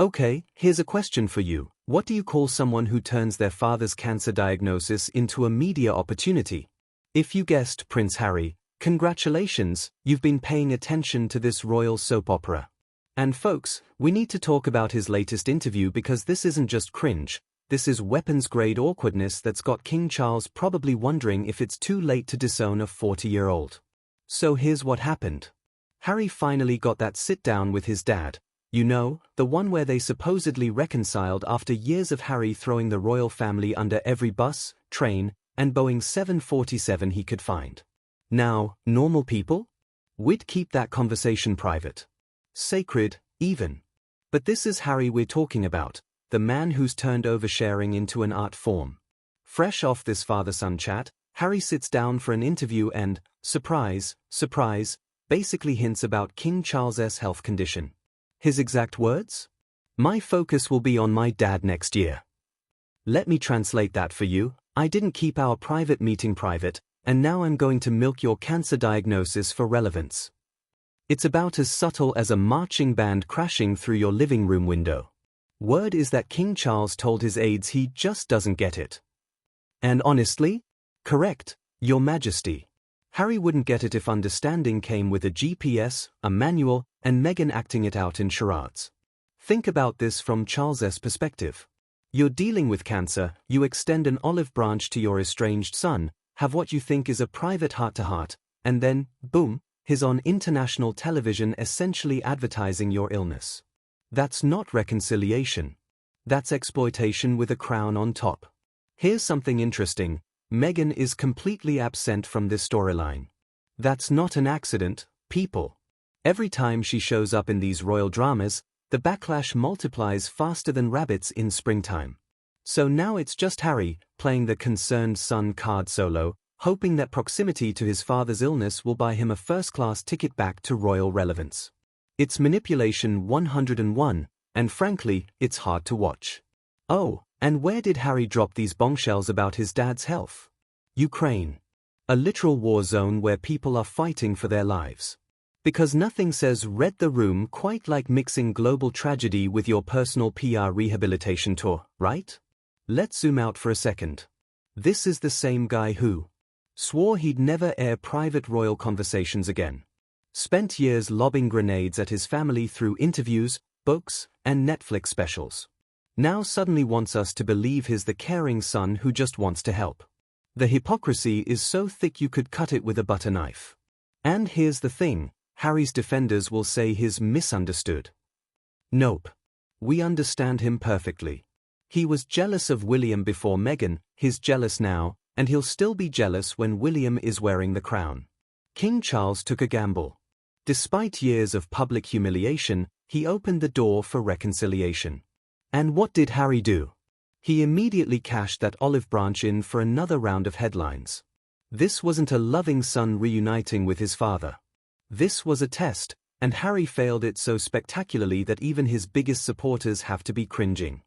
Okay, here's a question for you. What do you call someone who turns their father's cancer diagnosis into a media opportunity? If you guessed Prince Harry, congratulations, you've been paying attention to this royal soap opera. And folks, we need to talk about his latest interview because this isn't just cringe, this is weapons-grade awkwardness that's got King Charles probably wondering if it's too late to disown a 40-year-old. So here's what happened. Harry finally got that sit-down with his dad. You know, the one where they supposedly reconciled after years of Harry throwing the royal family under every bus, train, and Boeing 747 he could find. Now, normal people? We'd keep that conversation private. Sacred, even. But this is Harry we're talking about, the man who's turned oversharing into an art form. Fresh off this father-son chat, Harry sits down for an interview and, surprise, surprise, basically hints about King Charles's health condition. His exact words? "My focus will be on my dad next year." Let me translate that for you. I didn't keep our private meeting private, and now I'm going to milk your cancer diagnosis for relevance. It's about as subtle as a marching band crashing through your living room window. Word is that King Charles told his aides he just doesn't get it. And honestly? Correct, Your Majesty. Harry wouldn't get it if understanding came with a GPS, a manual, and Meghan acting it out in charades. Think about this from Charles's perspective. You're dealing with cancer, you extend an olive branch to your estranged son, have what you think is a private heart-to-heart, and then, boom, he's on international television essentially advertising your illness. That's not reconciliation. That's exploitation with a crown on top. Here's something interesting. Meghan is completely absent from this storyline. That's not an accident, people. Every time she shows up in these royal dramas, the backlash multiplies faster than rabbits in springtime. So now it's just Harry, playing the concerned son card solo, hoping that proximity to his father's illness will buy him a first-class ticket back to royal relevance. It's manipulation 101, and frankly, it's hard to watch. Oh, and where did Harry drop these bombshells about his dad's health? Ukraine. A literal war zone where people are fighting for their lives. Because nothing says read the room quite like mixing global tragedy with your personal PR rehabilitation tour, right? Let's zoom out for a second. This is the same guy who swore he'd never air private royal conversations again. Spent years lobbing grenades at his family through interviews, books, and Netflix specials. Now suddenly wants us to believe he's the caring son who just wants to help. The hypocrisy is so thick you could cut it with a butter knife. And here's the thing, Harry's defenders will say he's misunderstood. Nope. We understand him perfectly. He was jealous of William before Meghan, he's jealous now, and he'll still be jealous when William is wearing the crown. King Charles took a gamble. Despite years of public humiliation, he opened the door for reconciliation. And what did Harry do? He immediately cashed that olive branch in for another round of headlines. This wasn't a loving son reuniting with his father. This was a test, and Harry failed it so spectacularly that even his biggest supporters have to be cringing.